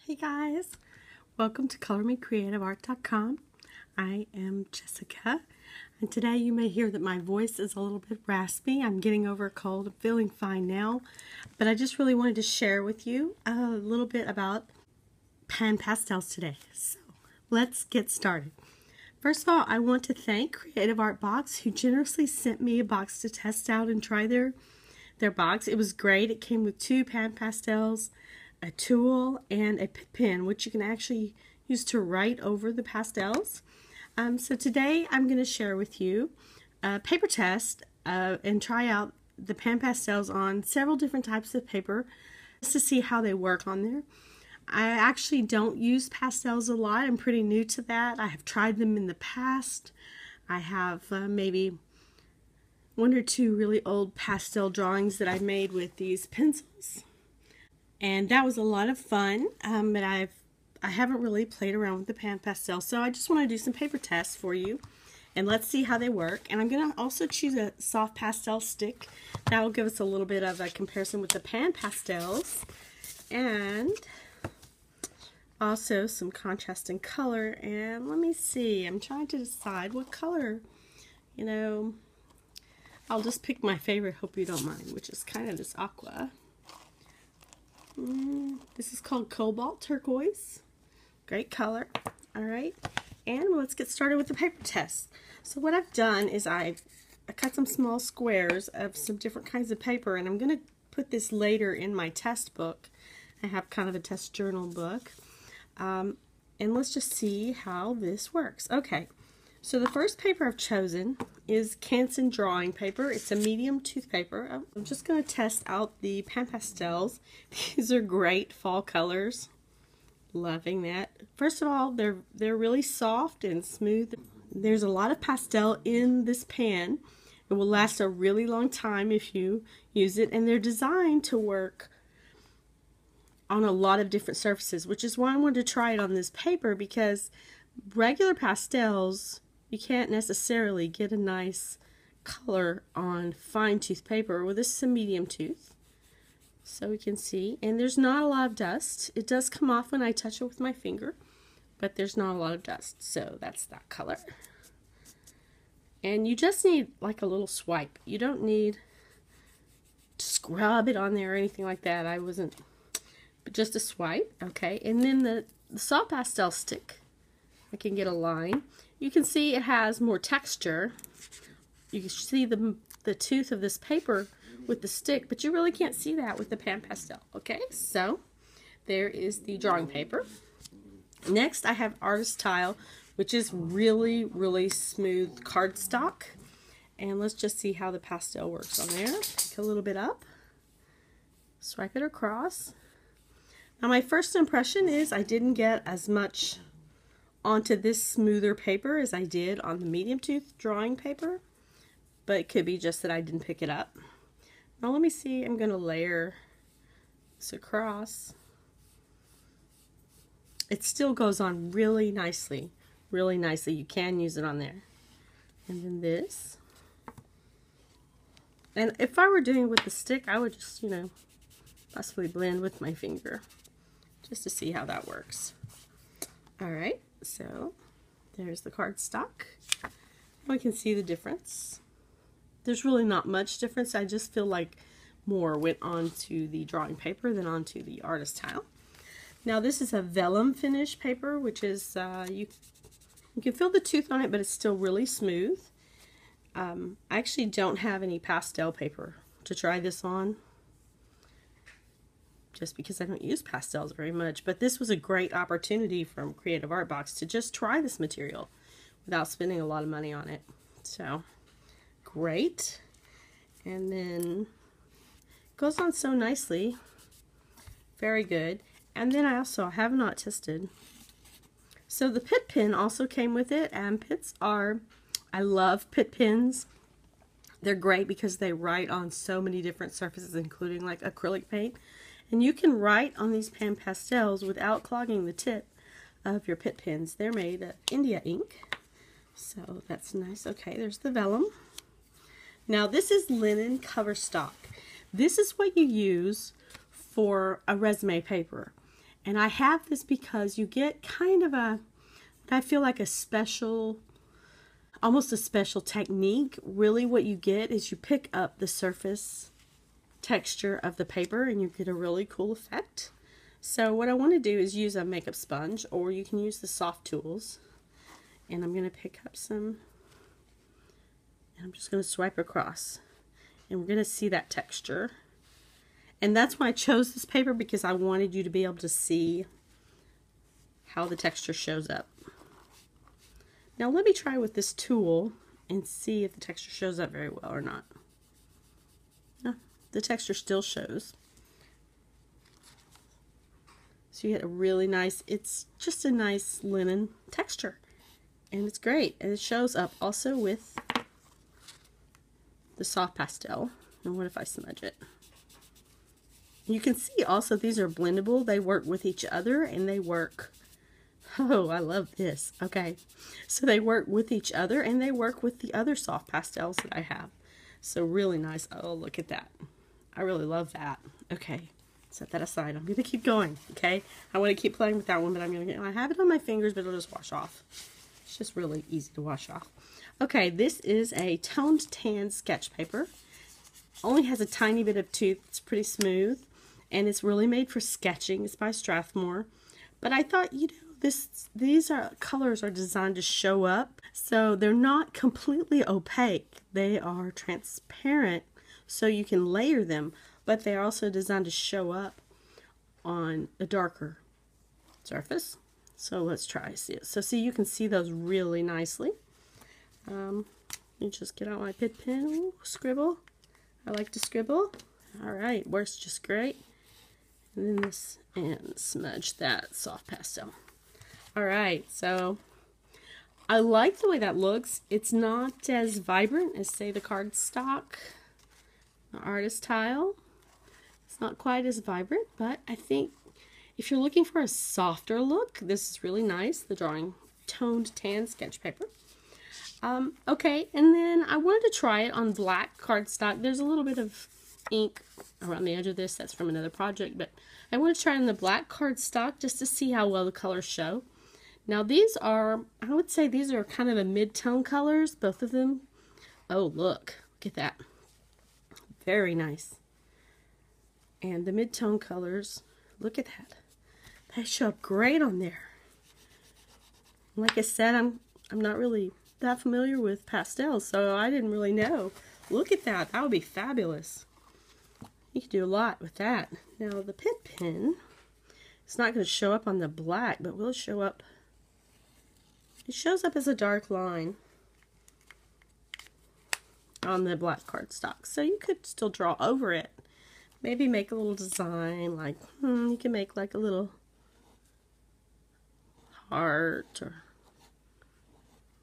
Hey guys, welcome to ColorMeCreativeArt.com. I am Jessica, and today you may hear that my voice is a little bit raspy. I'm getting over a cold. I'm feeling fine now, but I just really wanted to share with you a little bit about PanPastels today. So let's get started. First of all, I want to thank Creative Art Box, who generously sent me a box to test out and try their box. It was great. It came with 2 PanPastels, a tool, and a Pitt pen, which you can actually use to write over the pastels. So today I'm going to share with you a paper test and try out the PanPastels on several different types of paper just to see how they work on there. I actually don't use pastels a lot. I'm pretty new to that. I have tried them in the past. I have maybe 1 or 2 really old pastel drawings that I made with these pencils. And that was a lot of fun, but I haven't really played around with the PanPastels, so I just want to do some paper tests for you, and let's see how they work. And I'm going to also choose a soft pastel stick. That will give us a little bit of a comparison with the PanPastels, and also some contrast in color. And let me see, I'm trying to decide what color, I'll just pick my favorite, hope you don't mind, which is kind of this aqua. This is called Cobalt Turquoise. Great color. Alright, and let's get started with the paper test. So what I've done is I cut some small squares of some different kinds of paper, and I'm going to put this later in my test book. I have kind of a test journal book. And let's just see how this works. Okay, so the first paper I've chosen is Canson drawing paper. It's a medium tooth paper. I'm just going to test out the PanPastels. These are great fall colors. Loving that. First of all, they're really soft and smooth. There's a lot of pastel in this pan. It will last a really long time if you use it, and they're designed to work on a lot of different surfaces, which is why I wanted to try it on this paper, because regular pastels, you can't necessarily get a nice color on fine tooth paper. Well, this is a medium tooth, so we can see, and there's not a lot of dust. It does come off when I touch it with my finger, but there's not a lot of dust, so that's that color. And you just need like a little swipe. You don't need to scrub it on there or anything like that. But just a swipe. Okay, and then the soft pastel stick, I can get a line. You can see it has more texture. You can see the tooth of this paper with the stick, but you really can't see that with the PanPastel. Okay, so there is the drawing paper. Next, I have Artist Tile, which is really, really smooth cardstock. And let's just see how the pastel works on there. Pick a little bit up, swipe it across. Now, my first impression is I didn't get as much onto this smoother paper as I did on the medium tooth drawing paper, but it could be just that I didn't pick it up. Now let me see, I'm going to layer this across. It still goes on really nicely, really nicely. You can use it on there. And then this. And if I were doing it with the stick, I would just, possibly blend with my finger just to see how that works. Alright, so there's the cardstock. We can see the difference. There's really not much difference. I just feel like more went onto the drawing paper than onto the Artist Tile. Now this is a vellum finish paper, which is, you can feel the tooth on it, but it's still really smooth. I actually don't have any pastel paper to try this on, just because I don't use pastels very much, but this was a great opportunity from Creative Art Box to just try this material without spending a lot of money on it. So, great. And then it goes on so nicely. Very good. And then I have not tested. So the Pitt pen also came with it, and I love Pitt pens. They're great because they write on so many different surfaces, including like acrylic paint. And you can write on these PanPastels without clogging the tip of your Pitt pens. They're made of India ink, so that's nice. Okay, there's the vellum. Now this is linen cover stock. This is what you use for a resume paper. And I have this because you get kind of I feel like a special, almost a special technique. Really what you get is you pick up the surface texture of the paper and you get a really cool effect. So what I want to do is use a makeup sponge, or you can use the soft tools. And I'm going to pick up some, and I'm just going to swipe across. And we're going to see that texture. And that's why I chose this paper, because I wanted you to be able to see how the texture shows up. Now let me try with this tool and see if the texture shows up very well or not. No, the texture still shows. So you get a really nice, it's just a nice linen texture. And it's great. And it shows up also with the soft pastel. And what if I smudge it? You can see also these are blendable. They work with each other and they work. Oh, I love this. Okay. So they work with each other and they work with the other soft pastels that I have. So really nice. Oh, look at that. I really love that. Okay. Set that aside. I'm going to keep going. Okay. I want to keep playing with that one, but I have it on my fingers, but it'll just wash off. It's just really easy to wash off. Okay. This is a toned tan sketch paper. Only has a tiny bit of tooth. It's pretty smooth. And it's really made for sketching. It's by Strathmore. But I thought, you know, these colors are designed to show up. So they're not completely opaque. They are transparent so you can layer them. But they're also designed to show up on a darker surface. So let's try see it. So see, you can see those really nicely. Let me just get out my Pitt pen. Ooh, scribble. I like to scribble. All right, works just great. And then this, and smudge that soft pastel. All right, so I like the way that looks. It's not as vibrant as, say, the cardstock, the artist tile. It's not quite as vibrant, but I think if you're looking for a softer look, this is really nice. The drawing toned tan sketch paper. Okay, and then I wanted to try it on black cardstock. There's a little bit of ink around the edge of this. That's from another project, but I want to try it on the black cardstock just to see how well the colors show. Now these are, I would say these are kind of a mid-tone colors, both of them. Oh, look at that. Very nice. And the mid-tone colors, look at that. They show up great on there. Like I said, I'm not really that familiar with pastels, so I didn't really know. Look at that. That would be fabulous. You can do a lot with that. Now the Pitt pen, it's not going to show up on the black, but will show up. It shows up as a dark line on the black cardstock. So you could still draw over it. Maybe make a little design, like, you can make like a little heart or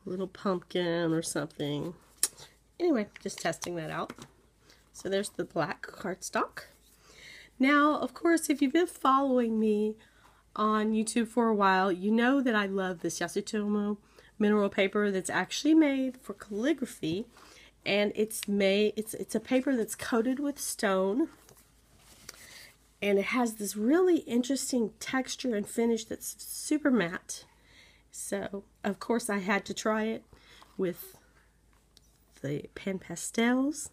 a little pumpkin or something. Anyway, just testing that out. So there's the black cardstock. Now, of course, if you've been following me on YouTube for a while, you know that I love this Yasutomo mineral paper that's actually made for calligraphy. And it's a paper that's coated with stone. And it has this really interesting texture and finish that's super matte. So, of course, I had to try it with the PanPastels.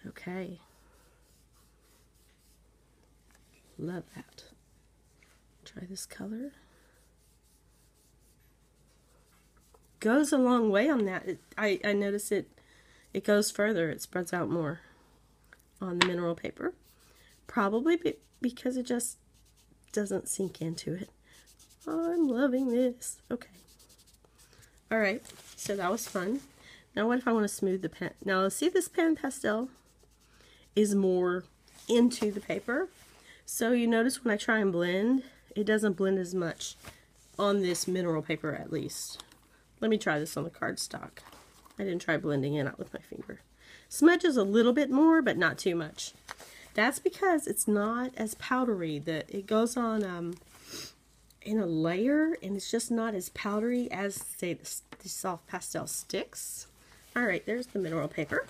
Okay. Love that. Try this color. Goes a long way on that. I notice it goes further. It spreads out more on the mineral paper. Probably because it just doesn't sink into it. Oh, I'm loving this. Okay. Alright, so that was fun. Now what if I want to smooth the pen? Now see, this PanPastel is more into the paper. So you notice when I try and blend, it doesn't blend as much on this mineral paper at least. Let me try this on the cardstock. I didn't try blending it out with my finger. Smudges a little bit more, but not too much. That's because it's not as powdery. It goes on in a layer, and it's just not as powdery as, say, the soft pastel sticks. Alright, there's the mineral paper.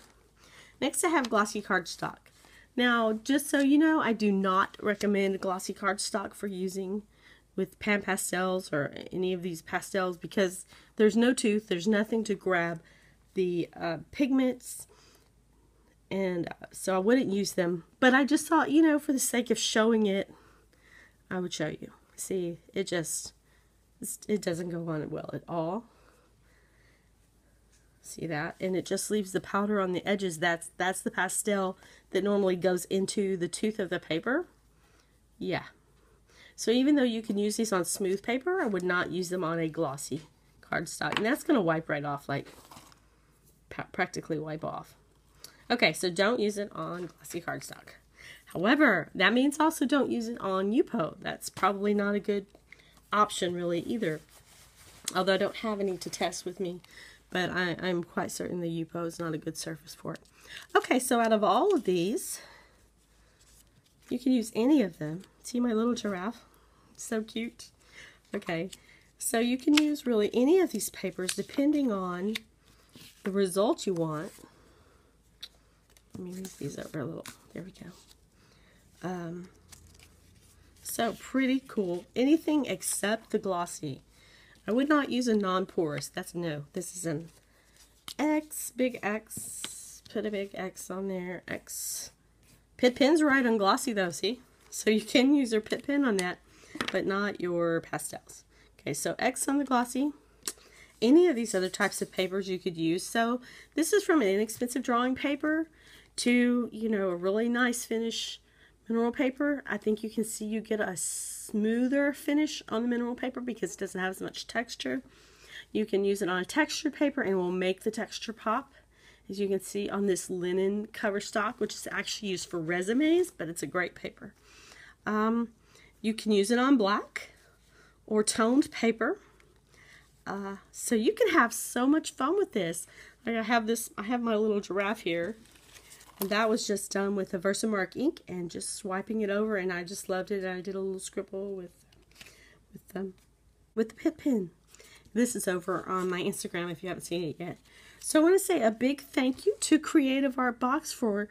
Next I have glossy cardstock. Now, just so you know, I do not recommend glossy cardstock for using with PanPastels or any of these pastels because there's no tooth, there's nothing to grab the pigments, and so I wouldn't use them. But I just thought, you know, for the sake of showing it, I would show you. See, it doesn't go on well at all. See that? And it just leaves the powder on the edges. That's the pastel that normally goes into the tooth of the paper. Yeah. So even though you can use these on smooth paper, I would not use them on a glossy cardstock. And that's going to wipe right off, like practically wipe off. Okay, so don't use it on glossy cardstock. However, that means also don't use it on Yupo. That's probably not a good option really either. Although I don't have any to test with me, but I'm quite certain the Yupo is not a good surface for it. Okay, so out of all of these, you can use any of them. See my little giraffe? It's so cute. Okay, so you can use really any of these papers depending on the result you want. Let me move these over a little. There we go. So pretty cool. Anything except the glossy. I would not use a non-porous. That's no. This is an X, big X. Put a big X on there. X. Pitt pens right on glossy though, see? So you can use your Pitt pen on that, but not your pastels. Okay, so X on the glossy. Any of these other types of papers you could use. So this is from an inexpensive drawing paper to, you know, a really nice finish mineral paper. I think you can see you get a smoother finish on the mineral paper because it doesn't have as much texture. You can use it on a textured paper and it will make the texture pop. As you can see on this linen cover stock, which is actually used for resumes, but it's a great paper. You can use it on black or toned paper. So you can have so much fun with this. Like I have my little giraffe here. And that was just done with a Versamark ink and just swiping it over, and I just loved it. And I did a little scribble with the Pitt pen. This is over on my Instagram if you haven't seen it yet. So I want to say a big thank you to Creative Art Box for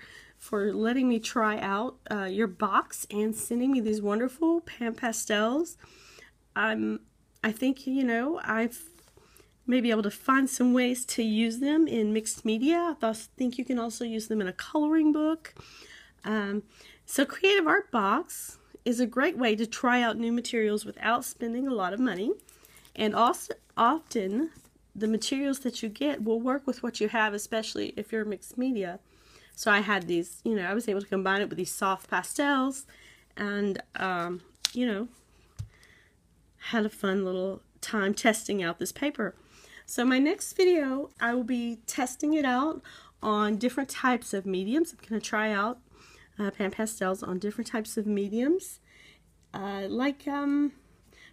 letting me try out your box and sending me these wonderful PanPastels. I think, you know, I've may be able to find some ways to use them in mixed media. I think you can also use them in a coloring book. So Creative Art Box is a great way to try out new materials without spending a lot of money. And also, often the materials that you get will work with what you have, especially if you're mixed media. So I had these, you know, I was able to combine it with these soft pastels and, you know, had a fun little time testing out this paper. So my next video, I will be testing it out on different types of mediums. I'm going to try out PanPastels on different types of mediums, like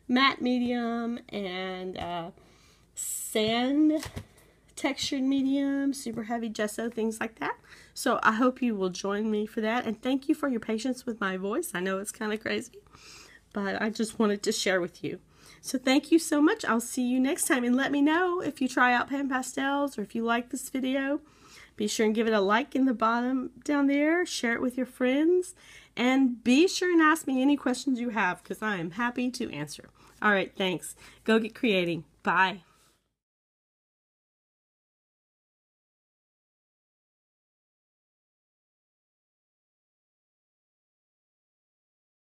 matte medium and sand textured medium, super heavy gesso, things like that. So I hope you will join me for that. And thank you for your patience with my voice. I know it's kind of crazy, but I just wanted to share with you. So thank you so much. I'll see you next time, and let me know if you try out PanPastels or if you like this video. Be sure and give it a like in the bottom down there. Share it with your friends, and be sure and ask me any questions you have because I am happy to answer. All right, thanks. Go get creating. Bye.